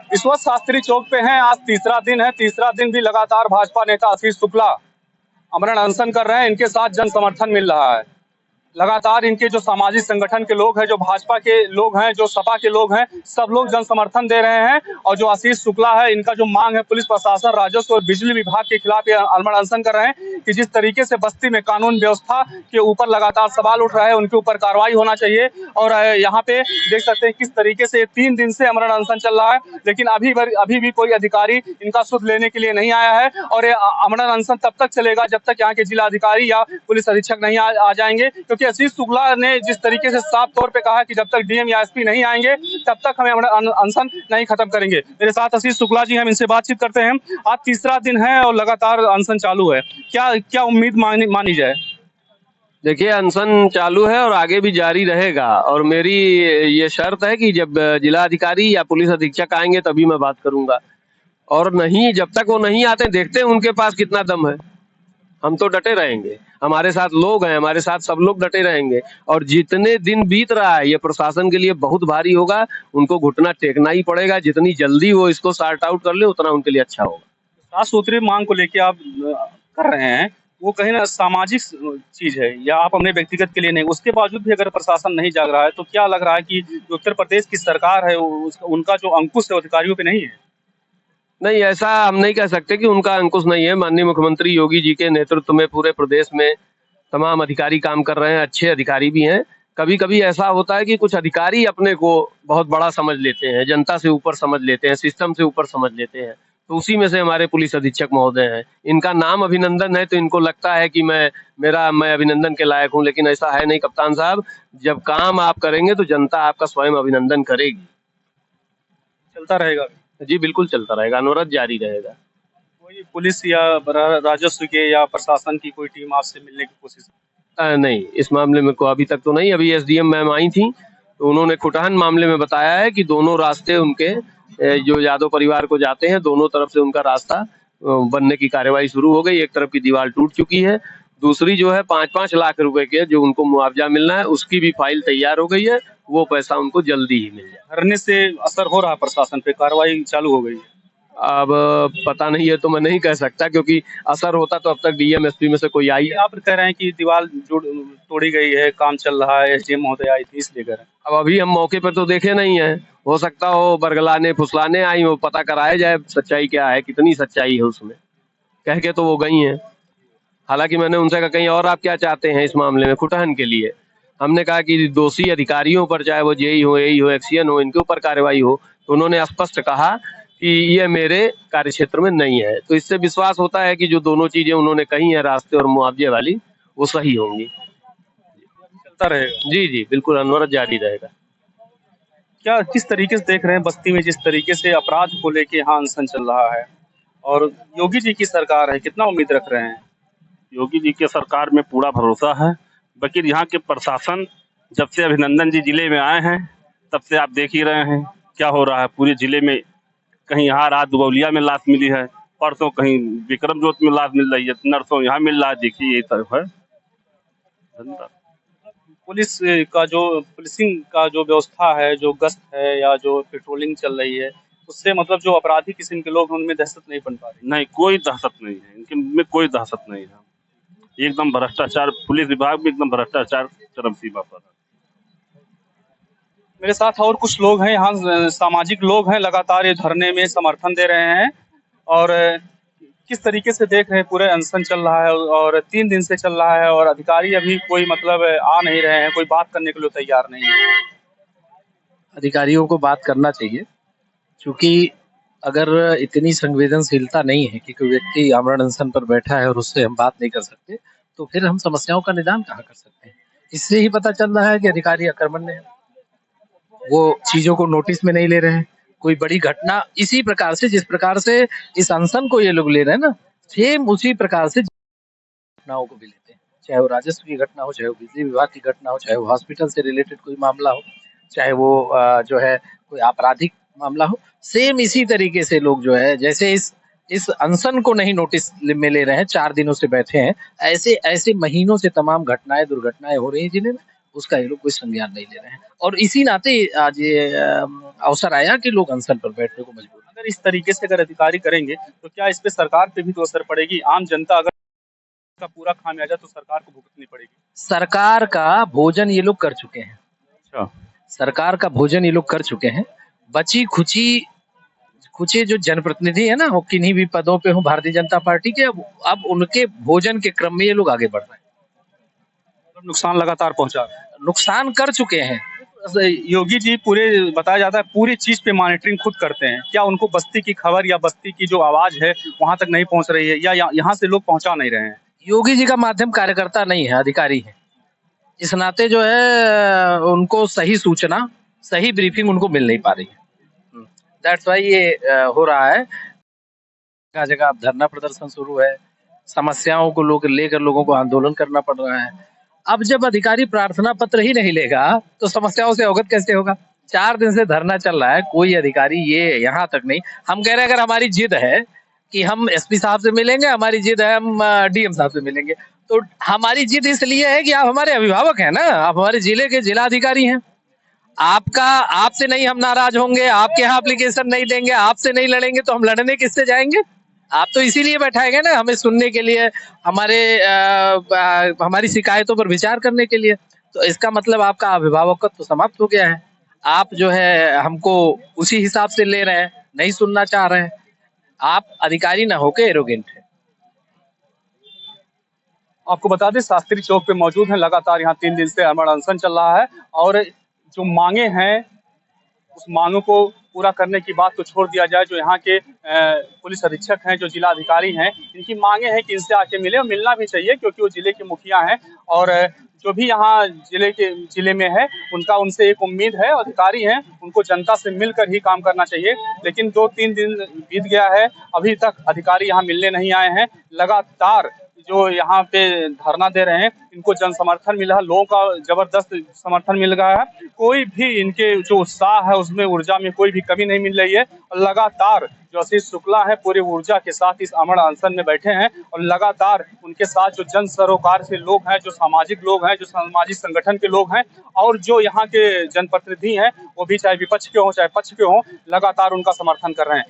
इस वक्त शास्त्री चौक पे हैं। आज तीसरा दिन है। तीसरा दिन भी लगातार भाजपा नेता आशीष शुक्ला अमरण अनशन कर रहे हैं। इनके साथ जन समर्थन मिल रहा है। लगातार इनके जो सामाजिक संगठन के लोग हैं, जो भाजपा के लोग हैं, जो सपा के लोग हैं, सब लोग जन समर्थन दे रहे हैं। और जो आशीष शुक्ला है, इनका जो मांग है पुलिस प्रशासन, राजस्व और बिजली विभाग के खिलाफ ये अमरण अनशन कर रहे हैं कि जिस तरीके से बस्ती में कानून व्यवस्था के ऊपर लगातार सवाल उठ रहा है, उनके ऊपर कार्रवाई होना चाहिए। और यहाँ पे देख सकते हैं किस तरीके से 3 दिन से अमरण अनशन चल रहा है, लेकिन अभी भी कोई अधिकारी इनका सुध लेने के लिए नहीं आया है। और ये अमरण अनशन तब तक चलेगा जब तक यहाँ के जिलाधिकारी या पुलिस अधीक्षक नहीं आ जाएंगे। क्योंकि आशीष शुक्ला ने जिस तरीके से साफ तौर पे कहा कि जब तक डीएम या एसपी नहीं आएंगे तब तक हमें अनशन नहीं खत्म करेंगे। मेरे साथ आशीष शुक्ला जी, हम इनसे बातचीत करते हैं। आज तीसरा दिन है और लगातार अनशन चालू है। क्या उम्मीद मानी जाए? देखिए, अनशन चालू है और आगे भी जारी रहेगा। और मेरी ये शर्त है कि जब जिला अधिकारी या पुलिस अधीक्षक आएंगे तभी मैं बात करूंगा। और नहीं, जब तक वो नहीं आते, देखते हैं उनके पास कितना दम है। हम तो डटे रहेंगे, हमारे साथ लोग हैं, हमारे साथ सब लोग डटे रहेंगे। और जितने दिन बीत रहा है ये प्रशासन के लिए बहुत भारी होगा। उनको घुटना टेकना ही पड़ेगा। जितनी जल्दी वो इसको सॉर्ट आउट कर ले उतना उनके लिए अच्छा होगा। 7 सूत्रीय मांग को लेके आप कर रहे हैं, वो कहीं ना सामाजिक चीज है या आप अपने व्यक्तिगत के लिए नहीं, उसके बावजूद भी अगर प्रशासन नहीं जाग रहा है तो क्या लग रहा है कि जो उत्तर प्रदेश की सरकार है उनका जो अंकुश है अधिकारियों पे नहीं है? नहीं, ऐसा हम नहीं कह सकते कि उनका अंकुश नहीं है। माननीय मुख्यमंत्री योगी जी के नेतृत्व में पूरे प्रदेश में तमाम अधिकारी काम कर रहे हैं, अच्छे अधिकारी भी हैं। कभी कभी ऐसा होता है कि कुछ अधिकारी अपने को बहुत बड़ा समझ लेते हैं, जनता से ऊपर समझ लेते हैं, सिस्टम से ऊपर समझ लेते हैं। तो उसी में से हमारे पुलिस अधीक्षक महोदय हैं। इनका नाम अभिनंदन है तो इनको लगता है कि मैं अभिनंदन के लायक हूँ, लेकिन ऐसा है नहीं कप्तान साहब। जब काम आप करेंगे तो जनता आपका स्वयं अभिनंदन करेगी। चलता रहेगा? जी बिल्कुल चलता रहेगा, अनवरत जारी रहेगा। कोई पुलिस या राजस्व के या प्रशासन की कोई टीम आपसे मिलने की कोशिश? नहीं, इस मामले में को अभी तक तो नहीं। अभी एसडीएम मैम आई थी तो उन्होंने खुटहन मामले में बताया है कि दोनों रास्ते उनके जो यादव परिवार को जाते हैं, दोनों तरफ से उनका रास्ता बनने की कार्यवाही शुरू हो गई। एक तरफ की दीवार टूट चुकी है, दूसरी जो है 5-5 लाख रुपए के जो उनको मुआवजा मिलना है उसकी भी फाइल तैयार हो गई है। वो पैसा उनको जल्दी ही मिल जाए। धरने से असर हो रहा है प्रशासन पे? कार्रवाई चालू हो गई है? अब पता नहीं है तो मैं नहीं कह सकता, क्योंकि असर होता तो अब तक डीएम एसपी में से कोई आई। आप कह रहे हैं कि दीवार तोड़ी गई है, काम चल रहा है, एसडीएम महोदय आई थी इसलिए कह रहे हैं? अब अभी हम मौके पर तो देखे नहीं है, हो सकता हो बरगलाने फुसलाने आई हो, पता कराया जाए सच्चाई क्या है, कितनी सच्चाई है उसमें। कह के तो वो गई हैं। हालांकि मैंने उनसे कहा कहीं और आप क्या चाहते हैं इस मामले में खुटहन के लिए। हमने कहा कि दोषी अधिकारियों पर, चाहे वो जेई हो, एई हो, एक्सीएन हो, इनके ऊपर कार्रवाई हो। तो उन्होंने स्पष्ट कहा कि ये मेरे कार्यक्षेत्र में नहीं है। तो इससे विश्वास होता है कि जो दोनों चीजें उन्होंने कही हैं, रास्ते और मुआवजे वाली, वो सही होंगी। चलता रहेगा? जी जी बिल्कुल, अनवरत जारी रहेगा। क्या किस तरीके से देख रहे हैं बस्ती में जिस तरीके से अपराध को लेके यहाँ अनशन चल रहा है, और योगी जी की सरकार है, कितना उम्मीद रख रहे हैं? योगी जी के सरकार में पूरा भरोसा है। बाकी यहाँ के प्रशासन, जब से अभिनंदन जी जिले में आए हैं तब से आप देख ही रहे हैं क्या हो रहा है पूरे जिले में। कहीं यहाँ रात दुबौलिया में लाश मिली है, परसों कहीं विक्रम जोत में लाश मिल रही है, नरसों यहाँ मिल रहा है। देखिए ये तरफ है धंधा। पुलिसिंग का जो व्यवस्था है, जो गश्त है या जो पेट्रोलिंग चल रही है, उससे मतलब जो अपराधी किस्म के लोग हैं उनमें दहशत नहीं बन पा रही? नहीं, कोई दहशत नहीं है इनके में, कोई दहशत नहीं है। एकदम भ्रष्टाचार, पुलिस विभाग में एकदम भ्रष्टाचार चरम सीमा पर है। मेरे साथ और कुछ लोग हैं यहाँ, सामाजिक लोग हैं, लगातार ये धरने में समर्थन दे रहे हैं। और किस तरीके से देख रहे हैं? पूरे अनशन चल रहा है और 3 दिन से चल रहा है और अधिकारी अभी कोई मतलब आ नहीं रहे हैं, कोई बात करने के लिए तैयार नहीं है। अधिकारियों को बात करना चाहिए, क्योंकि अगर इतनी संवेदनशीलता नहीं है कि कोई व्यक्ति आमरण अनशन पर बैठा है और उससे हम बात नहीं कर सकते, तो फिर हम समस्याओं का निदान कहाँ कर सकते हैं। इससे ही पता चल रहा है कि अधिकारी अकर्मण्य है, वो चीजों को नोटिस में नहीं ले रहे हैं। कोई बड़ी घटना इसी प्रकार से, जिस प्रकार से इस अनशन को ये लोग ले रहे हैं ना, सेम उसी प्रकार से घटनाओं को भी लेते हैं। चाहे वो राजस्व की घटना हो, चाहे वो बिजली विभाग की घटना हो, चाहे वो हॉस्पिटल से रिलेटेड कोई मामला हो, चाहे वो जो है कोई आपराधिक मामला हो, सेम इसी तरीके से लोग जो है, जैसे इस अनशन को नहीं नोटिस में ले रहे हैं, 4 दिनों से बैठे हैं, ऐसे ऐसे महीनों से तमाम घटनाएं, दुर्घटनाएं हो रही हैं जिले में। उसका ये लोग कोई संज्ञान नहीं ले रहे हैं। और इसी नाते आज ये अवसर आया कि लोग अनशन पर बैठने को मजबूर हैं। अगर इस तरीके से अगर अधिकारी करेंगे तो क्या इस पे सरकार पे भी तो असर पड़ेगी? आम जनता अगर का पूरा खामियाजा तो सरकार को भुगतनी पड़ेगी। सरकार का भोजन ये लोग कर चुके हैं। अच्छा, सरकार का भोजन ये लोग कर चुके हैं। बची खुची कुछ जो जनप्रतिनिधि है ना, वो किन्हीं भी पदों पे हो भारतीय जनता पार्टी के, अब उनके भोजन के क्रम में ये लोग आगे बढ़ रहे हैं। तो नुकसान लगातार पहुंचा रहे हैं। नुकसान कर चुके हैं। योगी जी पूरे बताया जाता है पूरी चीज पे मॉनिटरिंग खुद करते हैं। क्या उनको बस्ती की खबर या बस्ती की जो आवाज है वहां तक नहीं पहुंच रही है, या यहाँ से लोग पहुंचा नहीं रहे हैं? योगी जी का माध्यम कार्यकर्ता नहीं है, अधिकारी है। इस नाते जो है उनको सही सूचना, सही ब्रीफिंग उनको मिल नहीं पा रही है। दैट्स वाई ये हो रहा है। जगह जगह अब धरना प्रदर्शन शुरू है, समस्याओं को लेकर लोगों को आंदोलन करना पड़ रहा है। अब जब अधिकारी प्रार्थना पत्र ही नहीं लेगा तो समस्याओं से अवगत कैसे होगा? 4 दिन से धरना चल रहा है, कोई अधिकारी ये यहाँ तक नहीं। हम कह रहे हैं अगर हमारी जिद है कि हम एसपी साहब से मिलेंगे, हमारी जिद है हम डीएम साहब से मिलेंगे, तो हमारी जिद इसलिए है कि आप हमारे अभिभावक हैं ना, आप हमारे जिले के जिलाधिकारी हैं। आपसे नहीं हम नाराज होंगे, आपके यहाँ एप्लीकेशन नहीं देंगे, आपसे नहीं लड़ेंगे तो हम लड़ने किससे जाएंगे? आप तो इसीलिए बैठाए गए ना, हमें सुनने के लिए, हमारी शिकायतों पर विचार करने के लिए। तो इसका मतलब आपका अभिभावकत्व तो समाप्त हो गया है। आप जो है हमको उसी हिसाब से ले रहे हैं, नहीं सुनना चाह रहे हैं। आप अधिकारी ना होके एरोगेंट है। आपको बता दें शास्त्री चौक पे मौजूद हैं, लगातार यहाँ 3 दिन से अमर अनशन चल रहा है और जो मांगे हैं उस मांगों को पूरा करने की बात तो छोड़ दिया जाए। जो यहाँ के पुलिस अधीक्षक हैं, जो जिला अधिकारी हैं, इनकी मांगे हैं कि इनसे आके मिले और मिलना भी चाहिए क्योंकि वो जिले के मुखिया हैं और जो भी यहाँ जिले में है उनका उनसे एक उम्मीद है, अधिकारी हैं उनको जनता से मिलकर ही काम करना चाहिए। लेकिन 2-3 दिन बीत गया है, अभी तक अधिकारी यहाँ मिलने नहीं आए हैं। लगातार जो यहाँ पे धरना दे रहे हैं इनको जन समर्थन मिल रहा है, लोगों का जबरदस्त समर्थन मिल रहा है। कोई भी इनके जो उत्साह है उसमें, ऊर्जा में कोई भी कमी नहीं मिल रही है। और लगातार जो आशीष शुक्ला है पूरी ऊर्जा के साथ इस अमर अनशन में बैठे हैं और लगातार उनके साथ जो जन सरोकार से लोग हैं, जो सामाजिक लोग हैं, जो सामाजिक संगठन के लोग हैं और जो यहाँ के जनप्रतिनिधि हैं, वो भी चाहे विपक्ष के हों चाहे पक्ष के हों, लगातार उनका समर्थन कर रहे हैं।